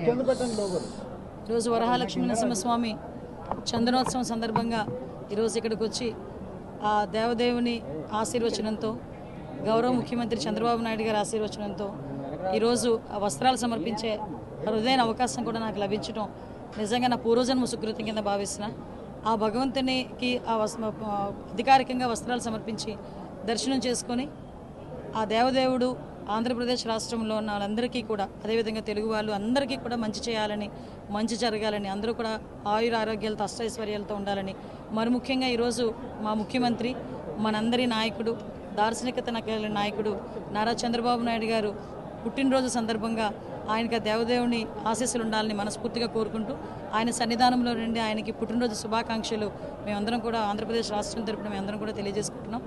ఈరోజు వరహాలక్ష్మీ నరసింహస్వామి చందనోత్సవం సందర్భంగా ఈరోజు ఇక్కడికి వచ్చి ఆ దేవదేవుని ఆశీర్వచనంతో గౌరవ ముఖ్యమంత్రి చంద్రబాబు నాయుడు గారి ఆశీర్వచనంతో ఈరోజు ఆ వస్త్రాలు సమర్పించే అరుదైన అవకాశం కూడా నాకు లభించడం నిజంగా నా పూర్వజన్మ సుకృతం కింద భావిస్తున్నా. ఆ భగవంతునికి అధికారికంగా వస్త్రాలు సమర్పించి దర్శనం చేసుకొని ఆ దేవదేవుడు ఆంధ్రప్రదేశ్ రాష్ట్రంలో ఉన్న వాళ్ళందరికీ కూడా అదేవిధంగా తెలుగు వాళ్ళు అందరికీ కూడా మంచి చేయాలని, మంచి జరగాలని, అందరూ కూడా ఆయుర ఆరోగ్యాలతో అష్టైశ్వర్యాలతో ఉండాలని, మరి ముఖ్యంగా ఈరోజు మా ముఖ్యమంత్రి, మనందరి నాయకుడు, దార్శనికత నాయకుడు నారా చంద్రబాబు నాయుడు గారు పుట్టినరోజు సందర్భంగా ఆయనకి దేవదేవుని ఆశీస్సులు ఉండాలని మనస్ఫూర్తిగా కోరుకుంటూ ఆయన సన్నిధానంలో నుండి ఆయనకి పుట్టినరోజు శుభాకాంక్షలు మేమందరం కూడా ఆంధ్రప్రదేశ్ రాష్ట్రం తరపున మేమందరం కూడా తెలియజేసుకుంటున్నాం.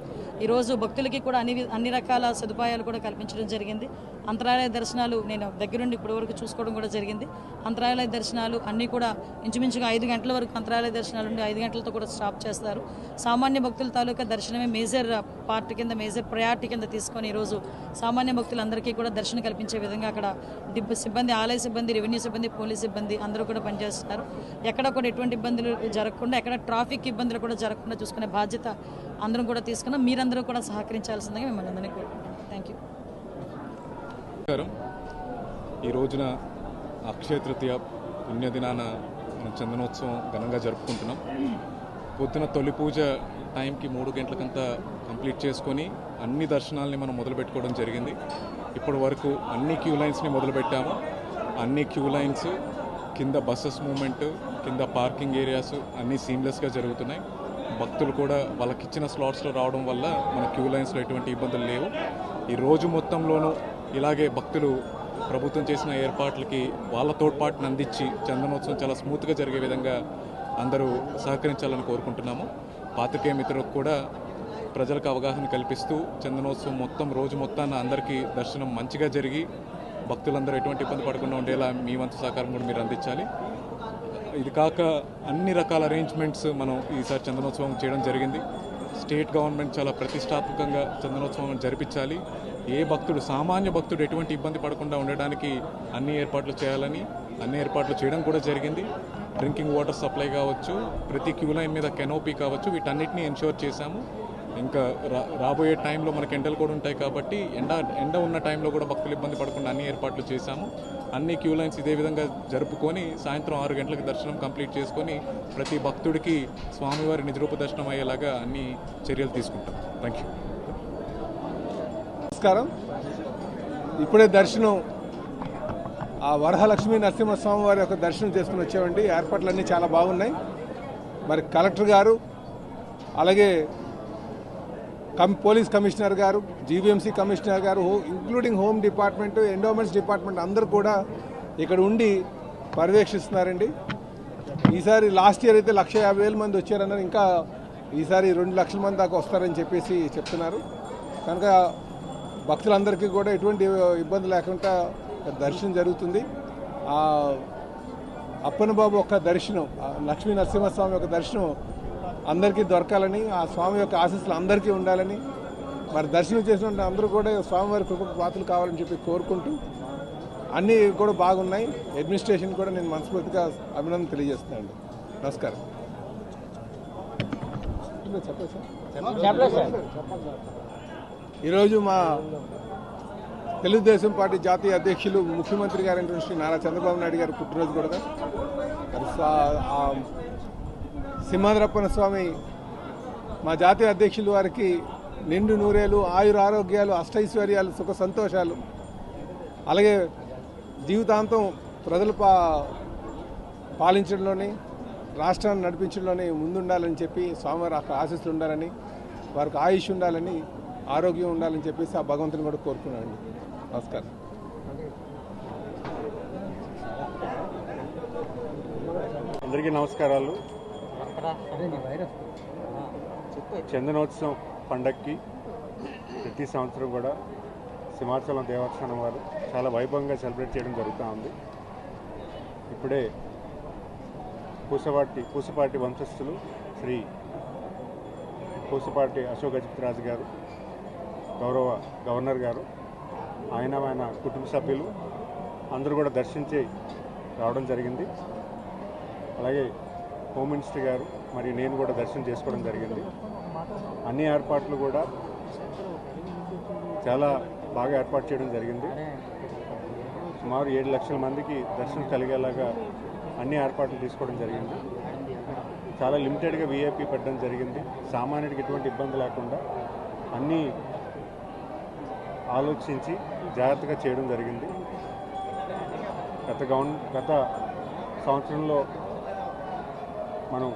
ఈరోజు భక్తులకి కూడా అన్ని రకాల సదుపాయాలు కూడా కల్పించడం జరిగింది. అంతరాలయ దర్శనాలు నేను దగ్గరుండి ఇప్పటి వరకు చూసుకోవడం కూడా జరిగింది. అంతరాలయ దర్శనాలు అన్నీ కూడా ఇంచుమించుగా 5 గంటల వరకు అంతరాలయ దర్శనాలు ఉండి 5 గంటలతో కూడా స్టాప్ చేస్తారు. సామాన్య భక్తుల తాలూకా దర్శనమే మేజర్ పార్ట్ కింద, మేజర్ ప్రయారిటీ కింద తీసుకొని ఈరోజు సామాన్య భక్తులందరికీ కూడా దర్శనం కల్పించే విధంగా అక్కడ సిబ్బంది, ఆలయ సిబ్బంది, రెవెన్యూ సిబ్బంది, పోలీస్ సిబ్బంది అందరూ కూడా పనిచేస్తున్నారు. ఎక్కడ కూడా ఎటువంటి ఇబ్బందులు జరగకుండా, ఎక్కడ ట్రాఫిక్ ఇబ్బందులు కూడా జరగకుండా చూసుకునే బాధ్యత అందరం కూడా తీసుకున్నాం. మీరందరూ కూడా సహకరించాల్సిందిగా మిమ్మల్ని అందరినీ కోరుకుంటున్నాం. Thank you. ఈ రోజున అక్షయ తృతీయ పుణ్యదినాన మనం చందనోత్సవం ఘనంగా జరుపుకుంటున్నాం. పొద్దున తొలి పూజ టైంకి 3 గంటలకంతా కంప్లీట్ చేసుకొని అన్ని దర్శనాలని మనం మొదలుపెట్టుకోవడం జరిగింది. ఇప్పటి వరకు అన్ని క్యూ లైన్స్ని మొదలుపెట్టాము. అన్ని క్యూ లైన్స్ కింద బస్సెస్ మూవ్మెంట్, కింద పార్కింగ్ ఏరియాస్ అన్నీ సీమ్లెస్గా జరుగుతున్నాయి. భక్తులు కూడా వాళ్ళకిచ్చిన స్లాట్స్లో రావడం వల్ల మన క్యూ లైన్స్లో ఎటువంటి ఇబ్బందులు లేవు. ఈ రోజు మొత్తంలోనూ ఇలాగే భక్తులు ప్రభుత్వం చేసిన ఏర్పాట్లకి వాళ్ళ తోడ్పాటును అందించి చందనోత్సవం చాలా స్మూత్గా జరిగే విధంగా అందరూ సహకరించాలని కోరుకుంటున్నాము. పాత్రికేయ మిత్రులకు కూడా ప్రజలకు అవగాహన కల్పిస్తూ చందనోత్సవం రోజు మొత్తాన అందరికీ దర్శనం మంచిగా జరిగి భక్తులందరూ ఎటువంటి ఇబ్బంది పడకుండా ఉండేలా మీ వంతు సహకారం కూడా మీరు అందించాలి. ఇది కాక అన్ని రకాల అరేంజ్మెంట్స్ మనం ఈసారి చందనోత్సవం చేయడం జరిగింది. స్టేట్ గవర్నమెంట్ చాలా ప్రతిష్టాత్మకంగా చందనోత్సవం జరిపించాలి. ఏ భక్తుడు, సామాన్య భక్తుడు ఎటువంటి ఇబ్బంది పడకుండా ఉండడానికి అన్ని ఏర్పాట్లు చేయాలని, అన్ని ఏర్పాట్లు చేయడం కూడా జరిగింది. డ్రింకింగ్ వాటర్ సప్లై కావచ్చు, ప్రతి క్యూ లైన్ మీద కెనోపీ కావచ్చు, వీటన్నిటిని ఎన్ష్యూర్ చేశాము. ఇంకా రాబోయే టైంలో మనకి ఎండలు కూడా ఉంటాయి కాబట్టి ఎండ ఉన్న టైంలో కూడా భక్తులు ఇబ్బంది పడకుండా అన్ని ఏర్పాట్లు చేశాము. అన్ని క్యూ లైన్స్ ఇదే విధంగా జరుపుకొని సాయంత్రం 6 గంటలకు దర్శనం కంప్లీట్ చేసుకొని ప్రతి భక్తుడికి స్వామివారి నిజరూప దర్శనం అయ్యేలాగా అన్ని చర్యలు తీసుకుంటాం. Thank you. నమస్కారం. ఇప్పుడే దర్శనం ఆ వరహాలక్ష్మీ నరసింహస్వామి వారి యొక్క దర్శనం చేసుకుని వచ్చామండి. ఏర్పాట్లన్నీ చాలా బాగున్నాయి. మరి కలెక్టర్ గారు, అలాగే పోలీస్ కమిషనర్ గారు, జీవీఎంసీ కమిషనర్ గారు, including home department, endowments department అందరూ కూడా ఇక్కడ ఉండి పర్యవేక్షిస్తున్నారండి. ఈసారి లాస్ట్ ఇయర్ అయితే 150,000 మంది వచ్చారన్నారు. ఇంకా ఈసారి 2 లక్షల మంది దాకా వస్తారని చెప్పేసి చెప్తున్నారు. కనుక భక్తులందరికీ కూడా ఎటువంటి ఇబ్బంది లేకుండా దర్శనం జరుగుతుంది. అప్పన్న బాబు యొక్క దర్శనం, లక్ష్మీ నరసింహస్వామి యొక్క దర్శనం అందరికీ దొరకాలని, ఆ స్వామి యొక్క ఆశీస్సులు అందరికీ ఉండాలని, మరి దర్శనం చేసినట్టు అందరూ కూడా స్వామివారి కృప పాత్రలు కావాలని చెప్పి కోరుకుంటూ అన్నీ కూడా బాగున్నాయి. అడ్మినిస్ట్రేషన్ కూడా నేను మనస్ఫూర్తిగా అభినందన తెలియజేస్తున్నాను. నమస్కారం. ఈరోజు మా తెలుగుదేశం పార్టీ జాతీయ అధ్యక్షులు, ముఖ్యమంత్రి గారైన శ్రీ నారా చంద్రబాబు నాయుడు గారి పుట్టినరోజు కూడా సింహాద్రప్పన స్వామి మా జాతీయ అధ్యక్షులు వారికి నిండు నూరేలు, ఆయుర ఆరోగ్యాలు, అష్టైశ్వర్యాలు, సుఖ సంతోషాలు, అలాగే జీవితాంతం ప్రజలు పాలించడంలోని, రాష్ట్రాన్ని నడిపించడంలోని ముందుండాలని చెప్పి స్వామివారి ఆశీస్సులు ఉండాలని, వారికి ఆయుష్ ఉండాలని, ఆరోగ్యం ఉండాలని చెప్పేసి ఆ భగవంతుని కూడా కోరుకున్నానండి. నమస్కారం. అందరికీ నమస్కారాలు. చందనోత్సవం పండగకి ప్రతి సంవత్సరం కూడా సింహాచలం దేవస్థానం వారు చాలా వైభవంగా సెలబ్రేట్ చేయడం జరుగుతూ ఉంది. ఇప్పుడే పూసపాటి వంశస్థులు శ్రీ పూసపాటి అశోక్ గజపతిరాజు గారు, గౌరవ గవర్నర్ గారు, ఆయన కుటుంబ సభ్యులు అందరూ కూడా దర్శించి రావడం జరిగింది. అలాగే హోమ్ మినిస్టర్ గారు మరియు నేను కూడా దర్శనం చేసుకోవడం జరిగింది. అన్ని ఏర్పాట్లు కూడా చాలా బాగా ఏర్పాటు చేయడం జరిగింది. సుమారు 7 లక్షల మందికి దర్శనం కలిగేలాగా అన్ని ఏర్పాట్లు తీసుకోవడం జరిగింది. చాలా లిమిటెడ్గా వీఐపీ పెట్టడం జరిగింది. సామాన్యుడికి ఎటువంటి ఇబ్బంది లేకుండా అన్నీ ఆలోచించి జాగ్రత్తగా చేయడం జరిగింది. గత సంవత్సరంలో మనం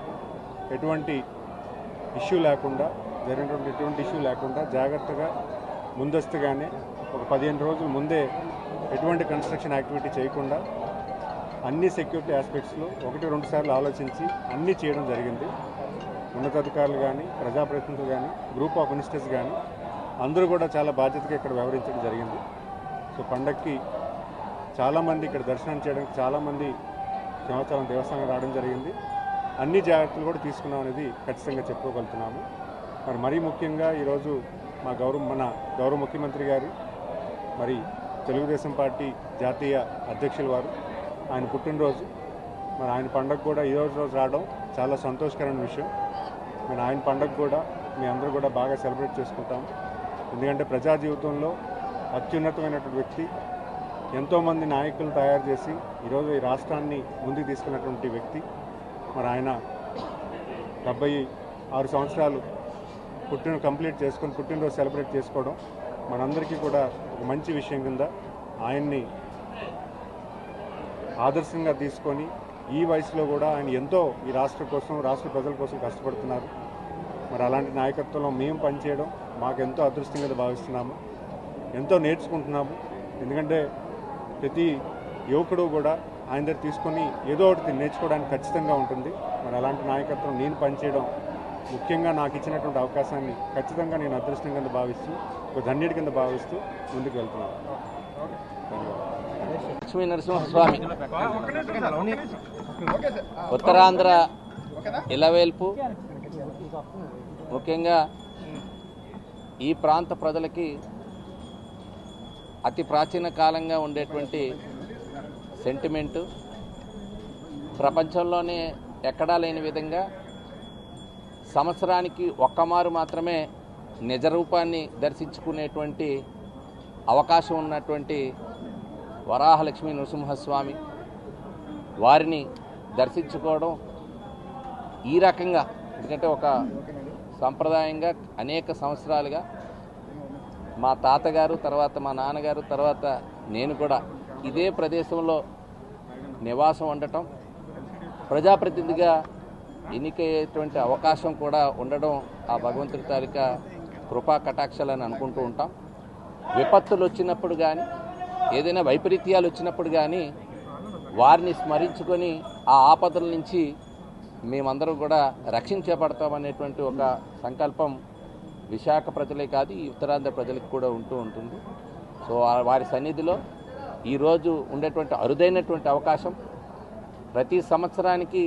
ఎటువంటి ఇష్యూ లేకుండా జాగ్రత్తగా ముందస్తుగానే ఒక 15 రోజుల ముందే ఎటువంటి కన్స్ట్రక్షన్ యాక్టివిటీ చేయకుండా అన్ని సెక్యూరిటీ ఆస్పెక్ట్స్లో 1-2 సార్లు ఆలోచించి అన్నీ చేయడం జరిగింది. ఉన్నతాధికారులు కానీ, ప్రజాప్రతినిధులు కానీ, గ్రూప్ ఆఫ్ మినిస్టర్స్ కానీ అందరూ కూడా చాలా బాధ్యతగా ఇక్కడ వ్యవహరించడం జరిగింది. సో పండక్కి చాలామంది ఇక్కడ దర్శనం చేయడానికి చాలామంది సింహాచలం దేవస్థానం రావడం జరిగింది. అన్ని జాగ్రత్తలు కూడా తీసుకున్నాం అనేది ఖచ్చితంగా చెప్పుకోగలుగుతున్నాము. మరీ ముఖ్యంగా ఈరోజు మన గౌరవ ముఖ్యమంత్రి గారు మరి తెలుగుదేశం పార్టీ జాతీయ అధ్యక్షుల వారు ఆయన పుట్టినరోజు, మరి ఆయన పండుగ కూడా ఈరోజు రావడం చాలా సంతోషకరమైన విషయం. మరి ఆయన పండుగ కూడా మీ అందరూ కూడా బాగా సెలబ్రేట్ చేసుకుంటాము. ఎందుకంటే ప్రజా జీవితంలో అత్యున్నతమైనటువంటి వ్యక్తి, ఎంతోమంది నాయకులను తయారు చేసి ఈరోజు ఈ రాష్ట్రాన్ని ముందుకు తీసుకున్నటువంటి వ్యక్తి. మరి ఆయన 76 సంవత్సరాలు పుట్టినరోజు సెలబ్రేట్ చేసుకోవడం మనందరికీ కూడా ఒక మంచి విషయం కింద ఆయన్ని ఆదర్శంగా తీసుకొని ఈ వయసులో కూడా ఆయన ఎంతో ఈ రాష్ట్ర ప్రజల కోసం కష్టపడుతున్నారు. మరి అలాంటి నాయకత్వంలో మేము పనిచేయడం మాకు ఎంతో అదృష్టంగా భావిస్తున్నాము. ఎంతో నేర్చుకుంటున్నాము. ఎందుకంటే ప్రతి యువకుడు కూడా ఆయన దగ్గర తీసుకొని ఏదో ఒకటి నేర్చుకోవడానికి ఖచ్చితంగా ఉంటుంది. మరి అలాంటి నాయకత్వం నేను పనిచేయడం, ముఖ్యంగా నాకు ఇచ్చినటువంటి అవకాశాన్ని ఖచ్చితంగా నేను అదృష్టం కింద భావిస్తూ, ఒక ధన్యుడి కింద భావిస్తూ ముందుకు వెళ్తున్నాను. లక్ష్మీ నరసింహస్వామి ఉత్తరాంధ్ర ఇలవేల్పు, ముఖ్యంగా ఈ ప్రాంత ప్రజలకి అతి ప్రాచీన కాలంగా ఉండేటువంటి సెంటిమెంటు, ప్రపంచంలోనే ఎక్కడా లేని విధంగా సంవత్సరానికి ఒక్కమారు మాత్రమే నిజ రూపాన్ని దర్శించుకునేటువంటి అవకాశం ఉన్నటువంటి వరాహలక్ష్మీ నరసింహస్వామి వారిని దర్శించుకోవడం ఈ రకంగా, ఎందుకంటే ఒక సంప్రదాయంగా అనేక సంవత్సరాలుగా మా తాతగారు, తర్వాత మా నాన్నగారు, తర్వాత నేను కూడా ఇదే ప్రదేశంలో నివాసం ఉండటం, ప్రజాప్రతినిధిగా ఎన్నికయ్యేటువంటి అవకాశం కూడా ఉండడం ఆ భగవంతుడి తాలూకా కృపా కటాక్షాలని అనుకుంటూ ఉంటాం. విపత్తులు వచ్చినప్పుడు కానీ, ఏదైనా వైపరీత్యాలు వచ్చినప్పుడు కానీ వారిని స్మరించుకొని ఆ ఆపదల నుంచి మేమందరం కూడా రక్షించబడతామనేటువంటి ఒక సంకల్పం విశాఖ ప్రజలే కాదు, ఈ ఉత్తరాంధ్ర ప్రజలకు కూడా ఉంటూ ఉంటుంది. సో వారి సన్నిధిలో ఈరోజు ఉండేటువంటి అరుదైనటువంటి అవకాశం, ప్రతి సంవత్సరానికి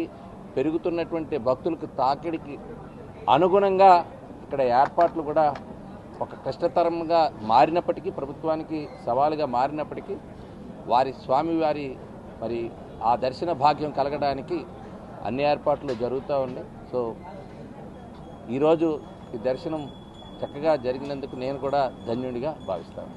పెరుగుతున్నటువంటి భక్తులకు తాకిడికి అనుగుణంగా ఇక్కడ ఏర్పాట్లు కూడా ఒక కష్టతరంగా మారినప్పటికీ, ప్రభుత్వానికి సవాలుగా మారినప్పటికీ స్వామివారి మరి ఆ దర్శన భాగ్యం కలగడానికి అన్ని ఏర్పాట్లు జరుగుతూ ఉన్నాయి. సో ఈరోజు ఈ దర్శనం చక్కగా జరిగినందుకు నేను కూడా ధన్యుడిగా భావిస్తాను.